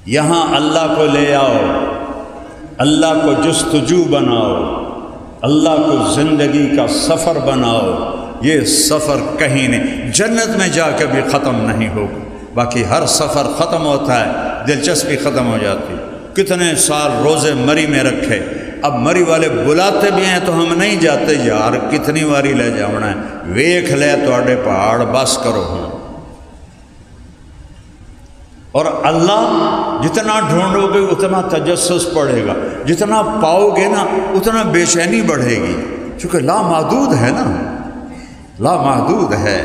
یہاں اللہ کو لے آؤ، اللہ کو جستجو بناؤ، اللہ کو زندگی کا سفر بناؤ۔ یہ سفر کہیں نہیں، جنت میں جا کے بھی ختم نہیں ہوگا۔ باقی ہر سفر ختم ہوتا ہے، دلچسپی ختم ہو جاتی۔ کتنے سال روزے مری میں رکھے، اب مری والے بلاتے بھی ہیں تو ہم نہیں جاتے، یار کتنی واری لے جانا ہے، ویکھ لے تواڈے پہاڑ بس کرو ہاں۔ اور اللہ جتنا ڈھونڈو گے اتنا تجسس پڑے گا، جتنا پاؤ گے نا اتنا بے چینی بڑھے گی، چونکہ لامحدود ہے نا، لامحدود ہے۔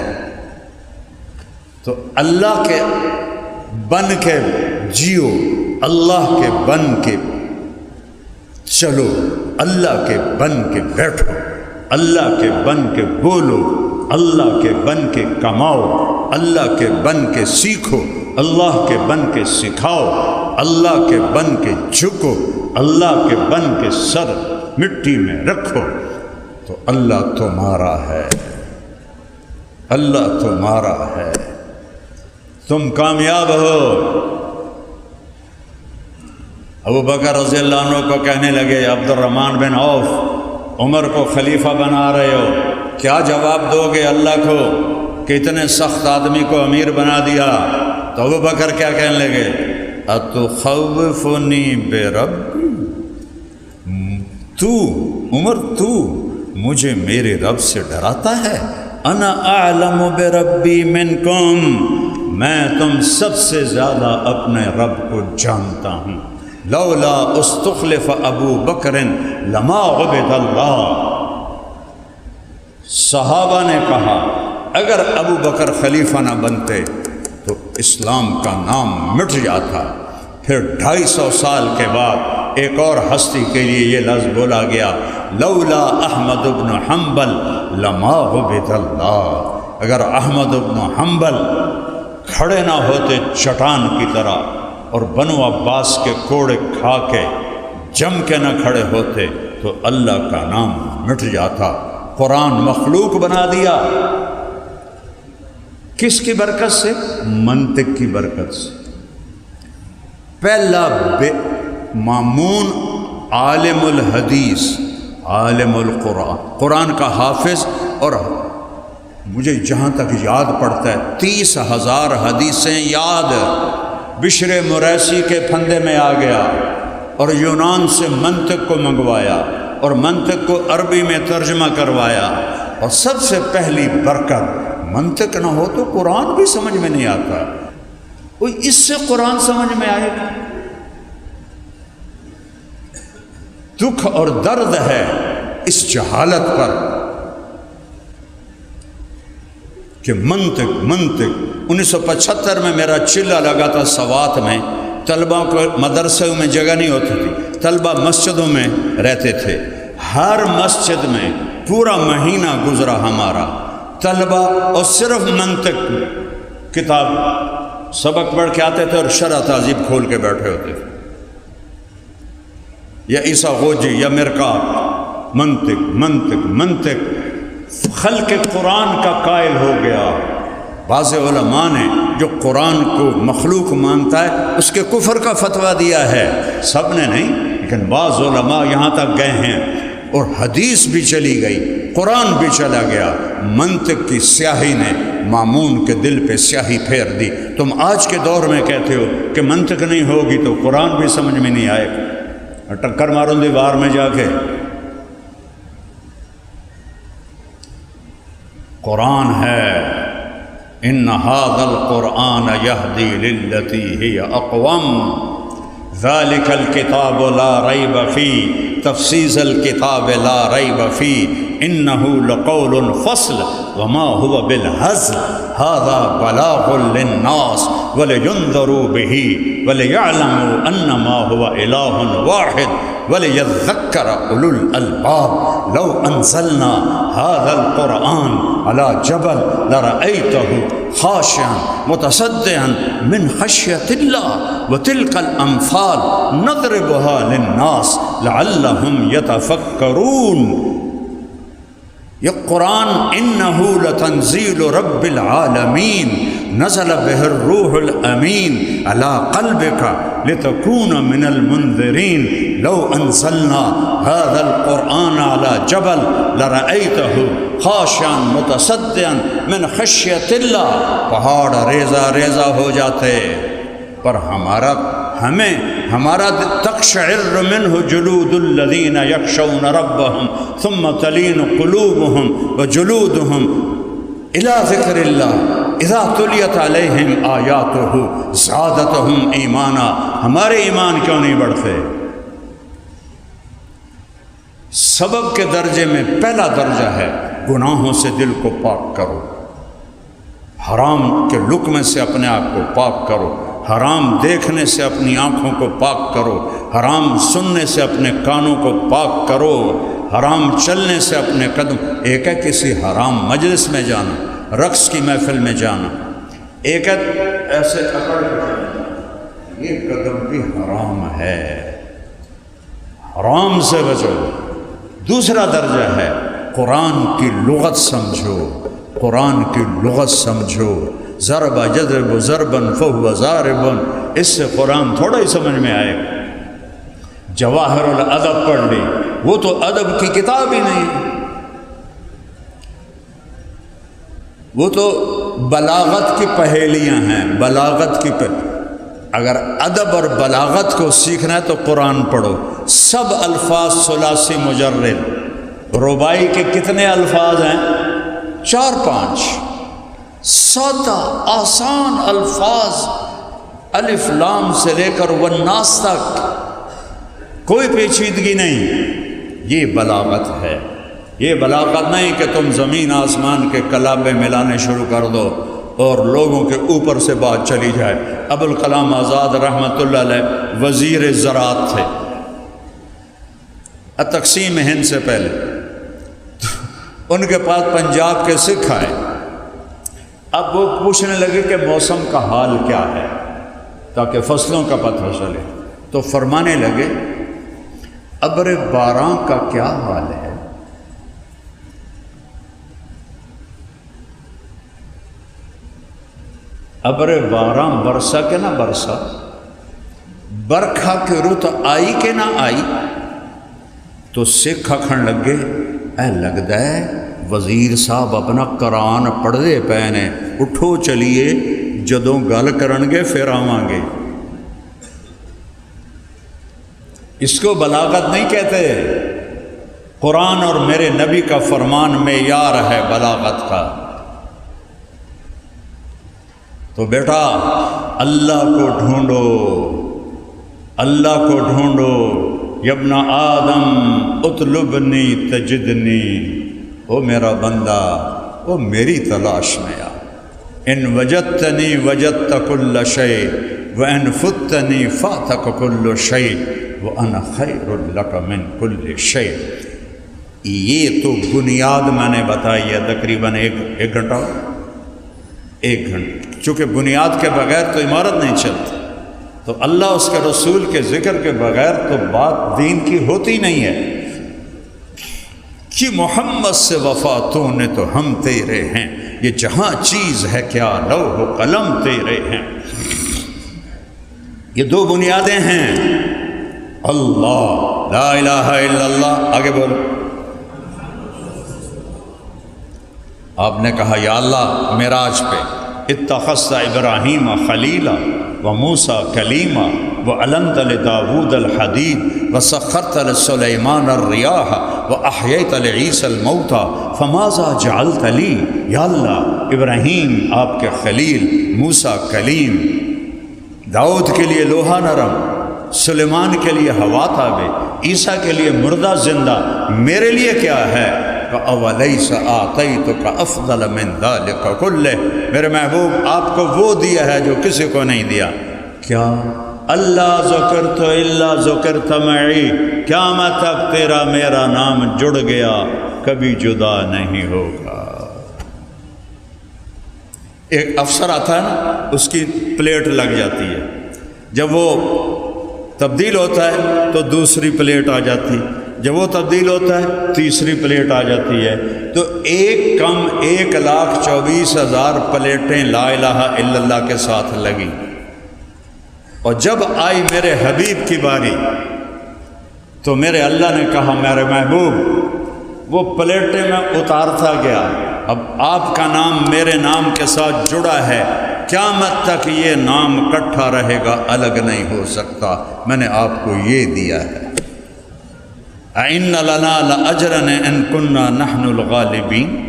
تو اللہ کے بن کے جیو، اللہ کے بن کے چلو، اللہ کے بن کے بیٹھو، اللہ کے بن کے بولو، اللہ کے بن کے کماؤ، اللہ کے بن کے سیکھو، اللہ کے بن کے سکھاؤ، اللہ کے بن کے جھکو، اللہ کے بن کے سر مٹی میں رکھو، تو اللہ تمہارا ہے، اللہ تمہارا ہے، تم کامیاب ہو۔ ابو بکر رضی اللہ عنہ کو کہنے لگے عبد الرحمن بن عوف عمر کو خلیفہ بنا رہے ہو، کیا جواب دو گے اللہ کو کہ اتنے سخت آدمی کو امیر بنا دیا؟ تو ابو بکر کیا کہنے لگے؟ اتخوفنی بربی، تو عمر تو مجھے میرے رب سے ڈراتا ہے؟ انا اعلم بربی منکم، میں تم سب سے زیادہ اپنے رب کو جانتا ہوں۔ لولا استخلف ابو بکر لما عبد اللہ، صحابہ نے کہا اگر ابو بکر خلیفہ نہ بنتے تو اسلام کا نام مٹ جاتا۔ پھر 250 سال کے بعد ایک اور ہستی کے لیے یہ لفظ بولا گیا، لولا احمد بن حنبل لما عبد اللہ، اگر احمد بن حنبل کھڑے نہ ہوتے چٹان کی طرح اور بنو عباس کے کوڑے کھا کے جم کے نہ کھڑے ہوتے تو اللہ کا نام مٹ جاتا۔ قرآن مخلوق بنا دیا، کس کی برکت سے؟ منطق کی برکت سے۔ پہلا مامون عالم الحدیث، عالم القرآن، قرآن کا حافظ، اور مجھے جہاں تک یاد پڑتا ہے 30,000 حدیثیں یاد، بشر مریسی کے پھندے میں آ گیا اور یونان سے منطق کو منگوایا اور منطق کو عربی میں ترجمہ کروایا۔ اور سب سے پہلی برکت، منطق نہ ہو تو قرآن بھی سمجھ میں نہیں آتا، کوئی اس سے قرآن سمجھ میں آئے گا؟ دکھ اور درد ہے اس جہالت پر کہ منطق 1975 میں میرا چلہ لگا تھا سوات میں، طلبہ کو مدرسوں میں جگہ نہیں ہوتی تھی، طلبہ مسجدوں میں رہتے تھے، ہر مسجد میں پورا مہینہ گزرا ہمارا، طلبہ اور صرف منطق کتاب سبق پڑھ کے آتے تھے اور شرح تہذیب کھول کے بیٹھے ہوتے تھے، یا عیسیٰ غوجی یا مرکات، منطق خلق قرآن کا قائل ہو گیا۔ بعض علماء نے جو قرآن کو مخلوق مانتا ہے اس کے کفر کا فتویٰ دیا ہے، سب نے نہیں، لیکن بعض علماء یہاں تک گئے ہیں، اور حدیث بھی چلی گئی، قرآن بھی چلا گیا، منطق کی سیاہی نے مامون کے دل پہ سیاہی پھیر دی۔ تم آج کے دور میں کہتے ہو کہ منطق نہیں ہوگی تو قرآن بھی سمجھ میں نہیں آئے گا، ٹکر مارو دیوار میں جا کے۔ قرآن ہے، ان ھذا القرآن یہدی للتی ہی اقوم، ذالک الکتاب لا ریب فیہ، تفصیص الکتاب لا ریب فیہ، انہ لقول فصل وما هو بالہزل، ھذا بلاغ للناس ولینذروا بہ وليعلموا انما هو الہ واحد وَلِيَذَّكَّرَ أُولُو الْأَلْبَابِ لَوْ أَنزَلْنَا هَذَا الْقُرْآنَ عَلَى جَبَلٍ لَرَأَيْتَهُ خَاشِعًا مُتَصَدِّعًا مِنْ خَشْيَةِ اللَّهِ وَتِلْكَ الْأَمْثَالُ نَضْرِبُهَا لِلنَّاسِ لَعَلَّهُمْ يَتَفَكَّرُونَ۔ یہ قرآن انہ لتنزیل رب العالمین نزل بہ الروح الامین علی قلبک لتکون من المنذرین لو انزلنا هذا القرآن علی جبل لرأیتہ خاشعا متصدعا من خشیت اللہ، پہاڑ ریزہ ریزہ ہو جاتے، پر ہمارا تقشعر منہ جلود الذین یخشون ربہم ثم تلین قلوبہم وجلودہم الی ذکر اللہ اذا تلیت علیہم آیاتہ زادتہم ایمانا۔ ہمارے ایمان کیوں نہیں بڑھتے؟ سبب کے درجے میں پہلا درجہ ہے گناہوں سے دل کو پاک کرو، حرام کے لقمے سے اپنے آپ کو پاک کرو، حرام دیکھنے سے اپنی آنکھوں کو پاک کرو، حرام سننے سے اپنے کانوں کو پاک کرو، حرام چلنے سے اپنے قدم، ایک ہے کسی حرام مجلس میں جانا، رقص کی محفل میں جانا، ایک ہے ایسے اکڑ کے جانا، یہ قدم بھی حرام ہے، حرام سے بچو۔ دوسرا درجہ ہے قرآن کی لغت سمجھو، قرآن کی لغت سمجھو، ضرب یضرب ضربا فہو ضارب، اس سے قرآن تھوڑا ہی سمجھ میں آئے گا۔ جواہر الادب پڑھ لی، وہ تو ادب کی کتاب ہی نہیں، وہ تو بلاغت کی پہیلیاں ہیں، بلاغت کی اگر ادب اور بلاغت کو سیکھنا ہے تو قرآن پڑھو۔ سب الفاظ ثلاثی مجرد، رباعی کے کتنے الفاظ ہیں؟ 4-5، سادہ آسان الفاظ، الف لام سے لے کر والناس تک، کوئی پیچیدگی نہیں۔ یہ بلاغت ہے، یہ بلاغت نہیں کہ تم زمین آسمان کے کلابے ملانے شروع کر دو اور لوگوں کے اوپر سے بات چلی جائے۔ ابوالکلام آزاد رحمۃ اللہ علیہ وزیر زراعت تھے تقسیم ہند سے پہلے، ان کے پاس پنجاب کے سکھ آئے، اب وہ پوچھنے لگے کہ موسم کا حال کیا ہے تاکہ فصلوں کا پتہ چلے، تو فرمانے لگے ابر باران کا کیا حال ہے؟ ابر باران برسا کہ نہ برسا، برکھا کے رت آئی کہ نہ آئی؟ تو سکھ آکھن لگے اے لگدا ہے وزیر صاحب اپنا قرآن پڑھدے پے نے، اٹھو چلیے جدوں گل کرن گے پھر آواں گے۔ اس کو بلاغت نہیں کہتے، قرآن اور میرے نبی کا فرمان معیار ہے بلاغت کا۔ تو بیٹا اللہ کو ڈھونڈو، اللہ کو ڈھونڈو، یابن آدم اطلبنی تجدنی، او میرا بندہ او میری تلاش میں آ، ان وجدتنی وجدت کل شیء وان فتنی فاتک کل شیء وانا خیر لک من کل شیء۔ یہ تو بنیاد میں نے بتائی ہے، تقریباً ایک گھنٹہ، چونکہ بنیاد کے بغیر تو عمارت نہیں چلتی، تو اللہ اس کے رسول کے ذکر کے بغیر تو بات دین کی ہوتی نہیں ہے۔ کہ محمد سے وفا تو نے تو ہم تیرے ہیں، یہ جہاں چیز ہے کیا لوح و قلم تیرے ہیں۔ یہ دو بنیادیں ہیں، اللہ لا الہ الا اللہ، آگے بولو۔ آپ نے کہا یا اللہ معراج پہ اتخذت ابراہیم خلیلا وموسیٰ کلیما وعلنت لداود الحدید وسخرت لسلیمان الریاح واحییت لعیسی الموتى فماذا جعلت لی۔ یا اللہ ابراہیم آپ کے خلیل، موسیٰ کلیم، داؤد کے لیے لوہا نرم، سلیمان کے لیے ہوا تابع، عیسیٰ کے لیے مردہ زندہ، میرے لیے کیا ہے؟ فَأَوَلَيْسَ آتَيْتُكَ أَفْضَلَ مِنْ ذَلِكَ كُلِّهِ، میرے محبوب آپ کو وہ دیا ہے جو کسی کو نہیں دیا۔ کیا؟ اللہ ذکرت الا ذکرت معی، قیامت تک تیرا میرا نام جڑ گیا، کبھی جدا نہیں ہوگا۔ ایک افسر آتا ہے نا، اس کی پلیٹ لگ جاتی ہے، جب وہ تبدیل ہوتا ہے تو دوسری پلیٹ آ جاتی، جب وہ تبدیل ہوتا ہے تیسری پلیٹ آ جاتی ہے۔ تو ایک کم 1,24,000 پلیٹیں لا الہ الا اللہ کے ساتھ لگیں، اور جب آئی میرے حبیب کی باری تو میرے اللہ نے کہا میرے محبوب وہ پلیٹیں میں اتارتا گیا، اب آپ کا نام میرے نام کے ساتھ جڑا ہے، قیامت تک یہ نام اکٹھا رہے گا، الگ نہیں ہو سکتا، میں نے آپ کو یہ دیا ہے۔ اِنَّ لَنَا لَأَجْرًا إِن كُنَّا نَحْنُ الْغَالِبِينَ،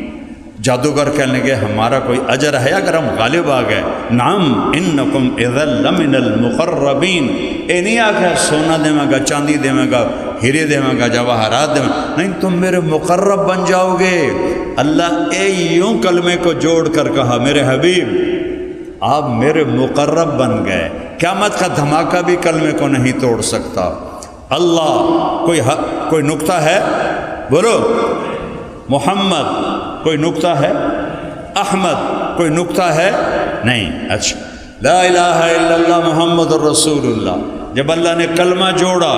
جادوگر کہنے لگے ہمارا کوئی اجر ہے اگر ہم غالب آ گئے؟ نعم انکم اذا لمن المقربین، اے نہیں آکھا سونا دے گا، چاندی دے گا، ہیرے دے گا، جواہرات دے گا، نہیں تم میرے مقرب بن جاؤ گے۔ اللہ اے یوں کلمے کو جوڑ کر کہا میرے حبیب آپ میرے مقرب بن گئے، قیامت کا دھماکہ بھی کلمے کو نہیں توڑ سکتا۔ اللہ کوئی نقطہ ہے؟ بولو محمد کوئی نقطہ ہے؟ احمد کوئی نقطہ ہے؟ نہیں۔ اچھا لا الہ الا اللہ محمد الرسول اللہ، جب اللہ نے کلمہ جوڑا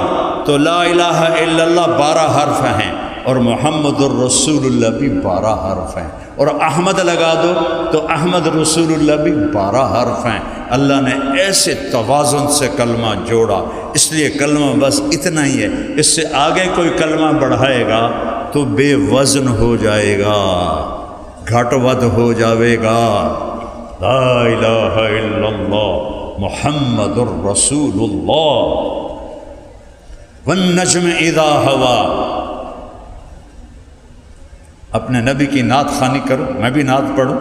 تو لا الہ الا اللہ 12 حرف ہیں اور محمد الرسول اللہ بھی 12 حرف ہیں، اور احمد لگا دو تو احمد رسول اللہ بھی 12 حرف ہیں۔ اللہ نے ایسے توازن سے کلمہ جوڑا، اس لیے کلمہ بس اتنا ہی ہے، اس سے آگے کوئی کلمہ بڑھائے گا تو بے وزن ہو جائے گا، گھٹ ود ہو جاوے گا۔ لا الہ الا اللہ محمد الرسول اللہ والنجم اذا ہوا۔ اپنے نبی کی نعت خوانی کرو، میں بھی نعت پڑھوں،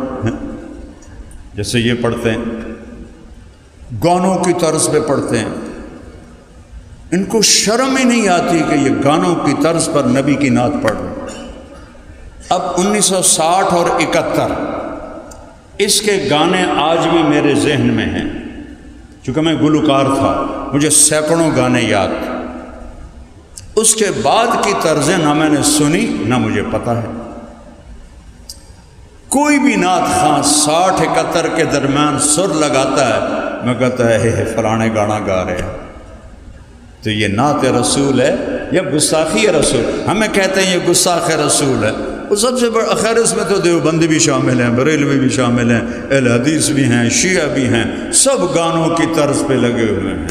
جیسے یہ پڑھتے ہیں گانوں کی طرز پہ پڑھتے ہیں، ان کو شرم ہی نہیں آتی کہ یہ گانوں کی طرز پر نبی کی نعت پڑھ رہے۔ اب 1960 اور 71 اس کے گانے آج بھی میرے ذہن میں ہیں، چونکہ میں گلوکار تھا، مجھے سینکڑوں گانے یاد تھے۔ اس کے بعد کی طرزیں نہ میں نے سنی نہ مجھے پتہ ہے۔ کوئی بھی نعت خواں 60-71 کے درمیان سر لگاتا ہے، میں کہتا ہے فلانے گانا گا رہے ہیں، تو یہ نعت رسول ہے یا گستاخی رسول؟ ہمیں کہتے ہیں یہ گستاخ رسول ہے۔ وہ سب سے بڑا خیر اس میں تو دیوبندی بھی شامل ہیں، بریلوی بھی شامل ہیں، اہل حدیث بھی ہیں، شیعہ بھی ہیں، سب گانوں کی طرز پہ لگے ہوئے ہیں۔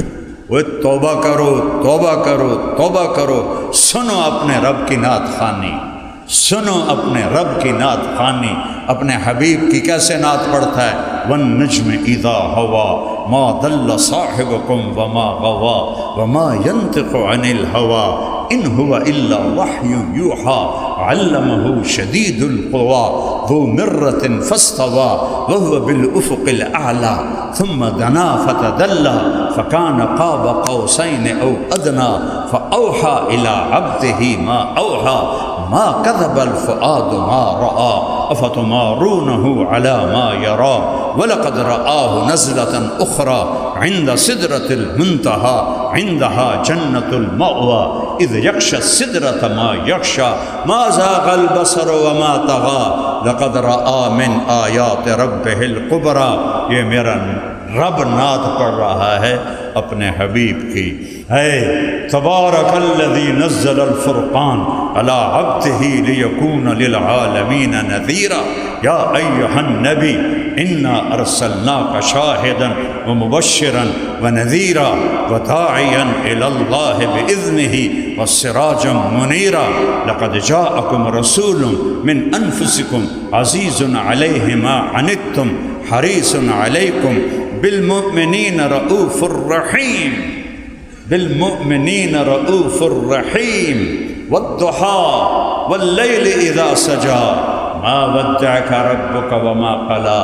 وہ توبہ کرو توبہ کرو توبہ کرو، سنو اپنے رب کی نعت خوانی، سنو اپنے رب کی نعت خوانی۔ اپنے حبیب کی کیسے نعت پڑھتا ہے؟ والنجم اذا ہوا ما ضل صاحبکم وما غوا وما ينطق عن الهوى ان هو الا وحی یوحى علمه شدید القوى ذو مرة فاستوى وهو بالافق الاعلى ثم دنا فتدلى فكان قاب قوسين او ادنى فاوحى الى عبده ما اوحى ما كذب الفؤاد ما رأى افتمارونه على ما يرى وَلَقَدْ رَآهُ نَزْلَةً أُخْرَى عِنْدَ سِدْرَةِ الْمُنْتَهَى عِنْدَهَا جَنَّةُ الْمَأْوَى إِذْ يَغْشَى السِّدْرَةَ مَا يَغْشَى مَا زَاغَ الْبَصَرُ وَمَا طَغَى لَقَدْ رَآ مِنْ آيَاتِ رَبِّهِ الْكُبْرَى۔ یہ میرا رب نعت پڑھ رہا ہے اپنے حبیب کی، ہے تبارک الذی نزل الفرقان علی عبدہ لیکون للعالمین نذیرا یا ایہا النبی انا ارسلناک شاہدا ومبشرا ونذیرا وداعیا الی اللہ باذنہ وسراجا منیرا لقد جاءکم رسول من انفسکم عزیز علیہ ما عنتم حریص علیکم بالمؤمنین رؤوف الرحیم بالمؤمنین رؤوف الرحیم والضحى واللیل اذا سجا ما ودعك ربك وما قلا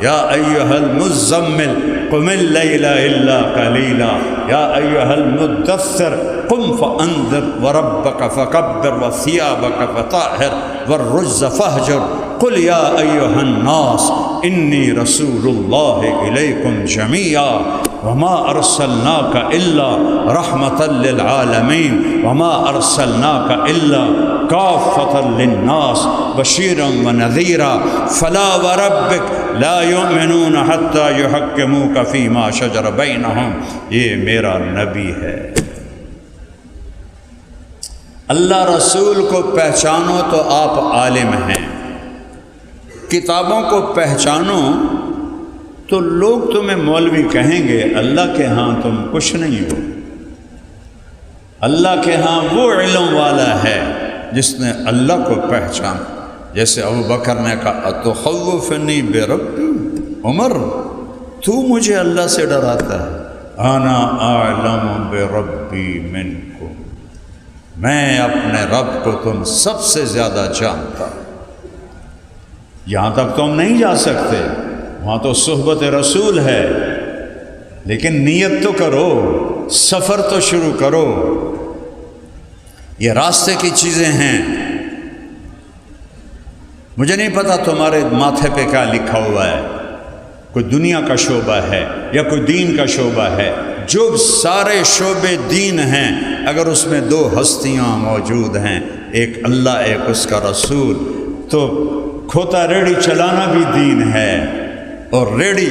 یا ایہا المزمل قم اللیل الا قلیلا یا ایہا المدثر قم فانذر وربك فکبر وثیابك فطہر والرجز فہجر قل یا ایہا الناس انی رسول اللہ الیکم جمیعا وما ارسلناک الا رحمتا للعالمین وما ارسلناک الا کافتا للناس بشیرا ونذیرا فلا وربک لا یؤمنون حتی یحکموک فیما شجر بینہم۔ یہ میرا نبی ہے۔ اللہ رسول کو پہچانو تو آپ عالم ہیں، کتابوں کو پہچانو تو لوگ تمہیں مولوی کہیں گے، اللہ کے ہاں تم کچھ نہیں ہو۔ اللہ کے ہاں وہ علم والا ہے جس نے اللہ کو پہچانا، جیسے ابو بکر نے کہا اتخوفنی بربی، عمر تو مجھے اللہ سے ڈراتا ہے، انا اعلم بربی منکم، میں اپنے رب کو تم سب سے زیادہ جانتا ہوں۔ یہاں تک تو ہم نہیں جا سکتے، وہاں تو صحبت رسول ہے، لیکن نیت تو کرو، سفر تو شروع کرو۔ یہ راستے کی چیزیں ہیں۔ مجھے نہیں پتا تمہارے ماتھے پہ کیا لکھا ہوا ہے، کوئی دنیا کا شعبہ ہے یا کوئی دین کا شعبہ ہے۔ جو سارے شعبے دین ہیں، اگر اس میں دو ہستیاں موجود ہیں، ایک اللہ ایک اس کا رسول، تو کھوتا ریڑھی چلانا بھی دین ہے، اور ریڑھی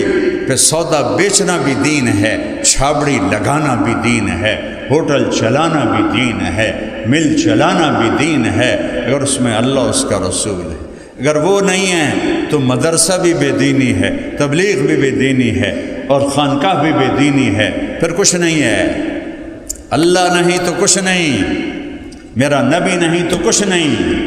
پہ سودا بیچنا بھی دین ہے، چھابڑی لگانا بھی دین ہے، ہوٹل چلانا بھی دین ہے، مل چلانا بھی دین ہے، اگر اس میں اللہ اس کا رسول ہے۔ اگر وہ نہیں ہے تو مدرسہ بھی بے دینی ہے، تبلیغ بھی بے دینی ہے، اور خانقاہ بھی بے دینی ہے، پھر کچھ نہیں ہے۔ اللہ نہیں تو کچھ نہیں، میرا نبی نہیں تو کچھ نہیں۔